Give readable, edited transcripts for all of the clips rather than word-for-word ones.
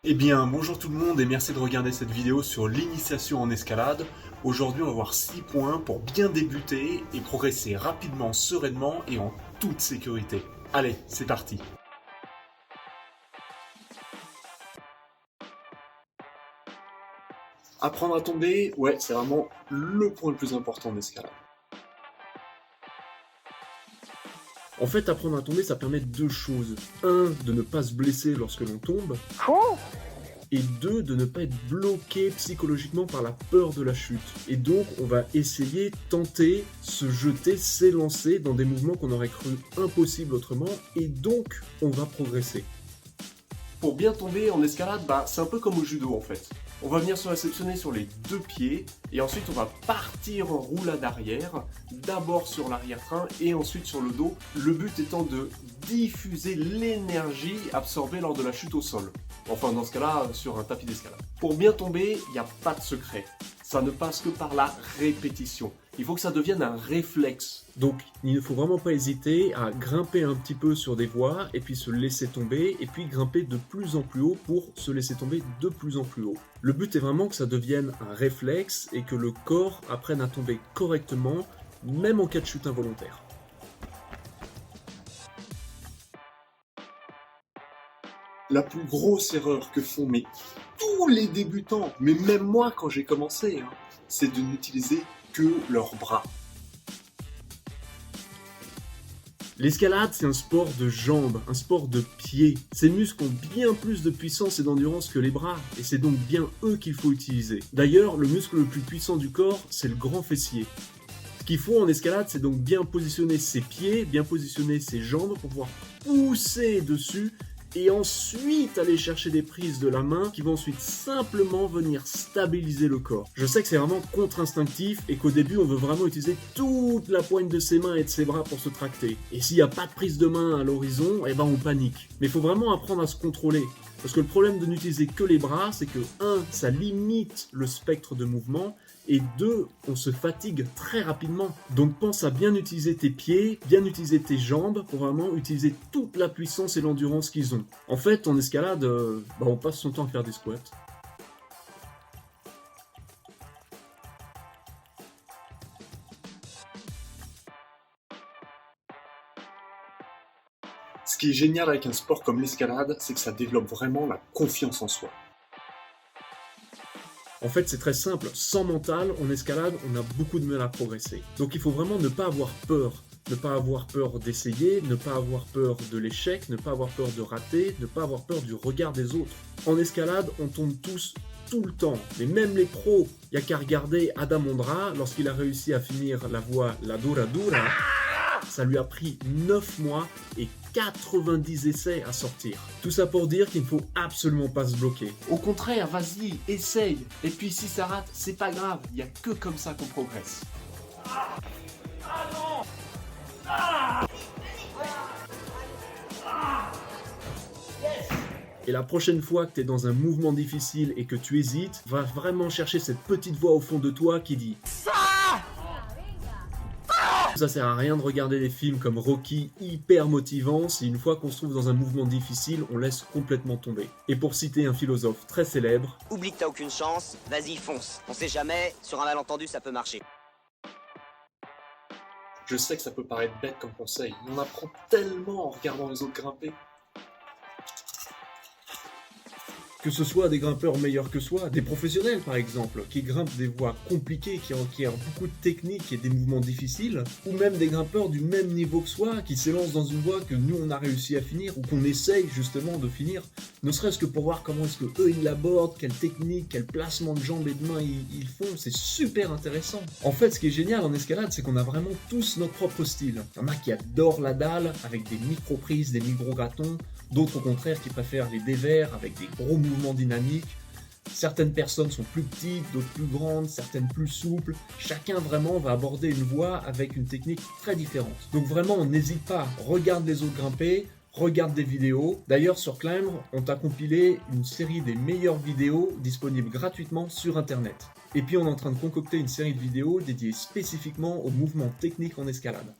Eh bien, bonjour tout le monde et merci de regarder cette vidéo sur l'initiation en escalade. Aujourd'hui, on va voir 6 points pour bien débuter et progresser rapidement, sereinement et en toute sécurité. Allez, c'est parti! Apprendre à tomber, ouais, c'est vraiment le point le plus important d'escalade. En fait, apprendre à tomber, ça permet deux choses. Un, de ne pas se blesser lorsque l'on tombe. Et deux, de ne pas être bloqué psychologiquement par la peur de la chute. Et donc, on va essayer, tenter, se jeter, s'élancer dans des mouvements qu'on aurait cru impossibles autrement, et donc, on va progresser. Pour bien tomber en escalade, c'est un peu comme au judo en fait. On va venir se réceptionner sur les deux pieds, et ensuite on va partir en roulade arrière, d'abord sur l'arrière-train et ensuite sur le dos, le but étant de diffuser l'énergie absorbée lors de la chute au sol. Enfin dans ce cas-là, sur un tapis d'escalade. Pour bien tomber, il n'y a pas de secret. Ça ne passe que par la répétition. Il faut que ça devienne un réflexe. Donc il ne faut vraiment pas hésiter à grimper un petit peu sur des voies et puis se laisser tomber et puis grimper de plus en plus haut pour se laisser tomber de plus en plus haut. Le but est vraiment que ça devienne un réflexe et que le corps apprenne à tomber correctement, même en cas de chute involontaire. La plus grosse erreur que font tous les débutants, mais même moi quand j'ai commencé, c'est de n'utiliser que leurs bras. L'escalade, c'est un sport de jambes, un sport de pieds. Ces muscles ont bien plus de puissance et d'endurance que les bras, et c'est donc bien eux qu'il faut utiliser. D'ailleurs, le muscle le plus puissant du corps, c'est le grand fessier. Ce qu'il faut en escalade, c'est donc bien positionner ses pieds, bien positionner ses jambes pour pouvoir pousser dessus et ensuite aller chercher des prises de la main qui vont ensuite simplement venir stabiliser le corps. Je sais que c'est vraiment contre-instinctif et qu'au début on veut vraiment utiliser toute la poigne de ses mains et de ses bras pour se tracter. Et s'il n'y a pas de prise de main à l'horizon, eh ben on panique. Mais il faut vraiment apprendre à se contrôler. Parce que le problème de n'utiliser que les bras, c'est que 1, ça limite le spectre de mouvement, et 2, on se fatigue très rapidement. Donc pense à bien utiliser tes pieds, bien utiliser tes jambes, pour vraiment utiliser toute la puissance et l'endurance qu'ils ont. En fait, en escalade, on passe son temps à faire des squats. Ce qui est génial avec un sport comme l'escalade, c'est que ça développe vraiment la confiance en soi. En fait, c'est très simple, sans mental, en escalade, on a beaucoup de mal à progresser. Donc il faut vraiment ne pas avoir peur. Ne pas avoir peur d'essayer, ne pas avoir peur de l'échec, ne pas avoir peur de rater, ne pas avoir peur du regard des autres. En escalade, on tombe tous tout le temps, mais même les pros. Il n'y a qu'à regarder Adam Ondra lorsqu'il a réussi à finir la voie La Dura Dura. Ça lui a pris 9 mois et 90 essais à sortir. Tout ça pour dire qu'il ne faut absolument pas se bloquer. Au contraire, vas-y, essaye. Et puis si ça rate, c'est pas grave, il n'y a que comme ça qu'on progresse. Et la prochaine fois que tu es dans un mouvement difficile et que tu hésites, va vraiment chercher cette petite voix au fond de toi qui dit ça sert à rien de regarder des films comme Rocky hyper motivants si une fois qu'on se trouve dans un mouvement difficile, on laisse complètement tomber. Et pour citer un philosophe très célèbre, oublie que t'as aucune chance, vas-y fonce. On sait jamais, sur un malentendu ça peut marcher. Je sais que ça peut paraître bête comme conseil, mais on apprend tellement en regardant les autres grimper. Que ce soit des grimpeurs meilleurs que soi, des professionnels par exemple, qui grimpent des voies compliquées, qui requièrent beaucoup de technique et des mouvements difficiles, ou même des grimpeurs du même niveau que soi, qui s'élancent dans une voie que nous on a réussi à finir, ou qu'on essaye justement de finir, ne serait-ce que pour voir comment est-ce que eux ils l'abordent, quelle technique, quel placement de jambes et de mains ils font, c'est super intéressant. En fait, ce qui est génial en escalade, c'est qu'on a vraiment tous notre propre style. Il y en a qui adorent la dalle, avec des micro-prises, des micro-gratons, d'autres au contraire qui préfèrent les dévers avec des gros mouvements dynamiques. Certaines personnes sont plus petites, d'autres plus grandes, certaines plus souples. Chacun vraiment va aborder une voie avec une technique très différente. Donc vraiment, n'hésite pas, regarde les autres grimper, regarde des vidéos. D'ailleurs, sur Climbre, on t'a compilé une série des meilleures vidéos disponibles gratuitement sur Internet. Et puis on est en train de concocter une série de vidéos dédiées spécifiquement aux mouvements techniques en escalade.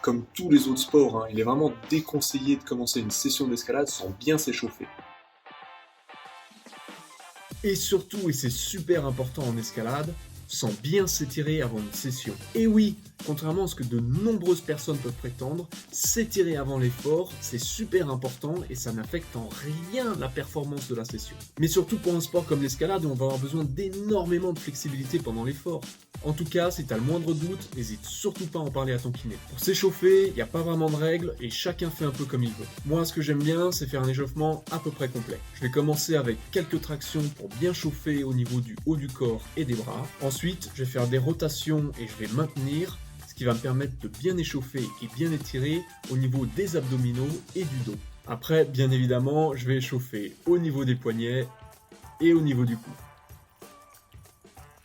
comme tous les autres sports, hein, il est vraiment déconseillé de commencer une session d'escalade sans bien s'échauffer. Et surtout, et c'est super important en escalade, sans bien s'étirer avant une session. Et oui, contrairement à ce que de nombreuses personnes peuvent prétendre, s'étirer avant l'effort, c'est super important et ça n'affecte en rien la performance de la session. Mais surtout pour un sport comme l'escalade où on va avoir besoin d'énormément de flexibilité pendant l'effort. En tout cas, si tu as le moindre doute, n'hésite surtout pas à en parler à ton kiné. Pour s'échauffer, il n'y a pas vraiment de règles et chacun fait un peu comme il veut. Moi, ce que j'aime bien, c'est faire un échauffement à peu près complet. Je vais commencer avec quelques tractions pour bien chauffer au niveau du haut du corps et des bras. Ensuite, je vais faire des rotations et je vais maintenir, ce qui va me permettre de bien échauffer et bien étirer au niveau des abdominaux et du dos. Après, bien évidemment, je vais échauffer au niveau des poignets et au niveau du cou.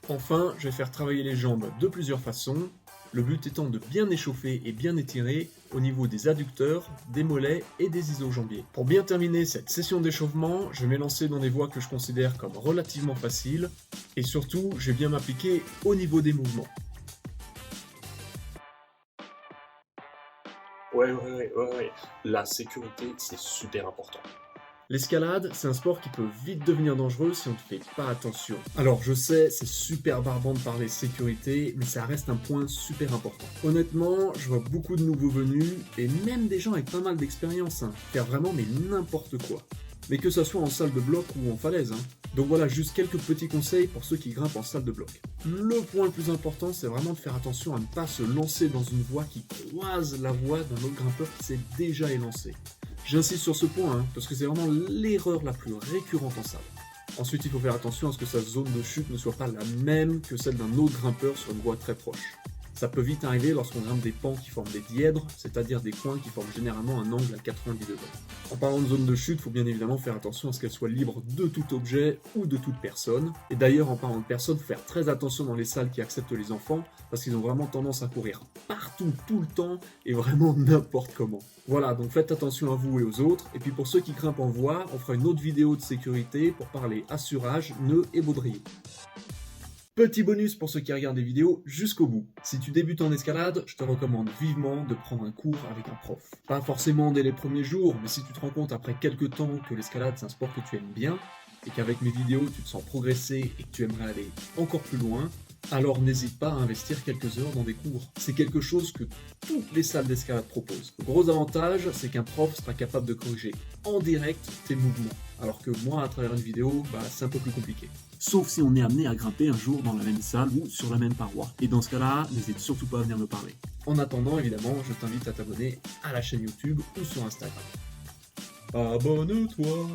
Enfin, je vais faire travailler les jambes de plusieurs façons, le but étant de bien échauffer et bien étirer au niveau des adducteurs, des mollets et des ischio-jambiers. Pour bien terminer cette session d'échauffement, je vais m'élancer dans des voies que je considère comme relativement faciles, et surtout, je vais bien m'appliquer au niveau des mouvements. Ouais, la sécurité, c'est super important. L'escalade, c'est un sport qui peut vite devenir dangereux si on ne fait pas attention. Alors je sais, c'est super barbant de parler sécurité, mais ça reste un point super important. Honnêtement, je vois beaucoup de nouveaux venus, et même des gens avec pas mal d'expérience, faire vraiment mais n'importe quoi. Mais que ça soit en salle de bloc ou en falaise. Donc voilà, juste quelques petits conseils pour ceux qui grimpent en salle de bloc. Le point le plus important, c'est vraiment de faire attention à ne pas se lancer dans une voie qui croise la voie d'un autre grimpeur qui s'est déjà élancé. J'insiste sur ce point, parce que c'est vraiment l'erreur la plus récurrente en salle. Ensuite, il faut faire attention à ce que sa zone de chute ne soit pas la même que celle d'un autre grimpeur sur une voie très proche. Ça peut vite arriver lorsqu'on grimpe des pans qui forment des dièdres, c'est-à-dire des coins qui forment généralement un angle à 90 degrés. En parlant de zone de chute, il faut bien évidemment faire attention à ce qu'elle soit libre de tout objet ou de toute personne. Et d'ailleurs, en parlant de personnes, il faut faire très attention dans les salles qui acceptent les enfants, parce qu'ils ont vraiment tendance à courir partout, tout le temps, et vraiment n'importe comment. Voilà, donc faites attention à vous et aux autres. Et puis pour ceux qui grimpent en voie, on fera une autre vidéo de sécurité pour parler assurage, nœuds et baudrier. Petit bonus pour ceux qui regardent des vidéos jusqu'au bout. Si tu débutes en escalade, je te recommande vivement de prendre un cours avec un prof. Pas forcément dès les premiers jours, mais si tu te rends compte après quelques temps que l'escalade c'est un sport que tu aimes bien, et qu'avec mes vidéos tu te sens progresser et que tu aimerais aller encore plus loin, alors n'hésite pas à investir quelques heures dans des cours. C'est quelque chose que toutes les salles d'escalade proposent. Le gros avantage, c'est qu'un prof sera capable de corriger en direct tes mouvements, alors que moi, à travers une vidéo, c'est un peu plus compliqué. Sauf si on est amené à grimper un jour dans la même salle ou sur la même paroi. Et dans ce cas-là, n'hésite surtout pas à venir me parler. En attendant, évidemment, je t'invite à t'abonner à la chaîne YouTube ou sur Instagram. Abonne-toi!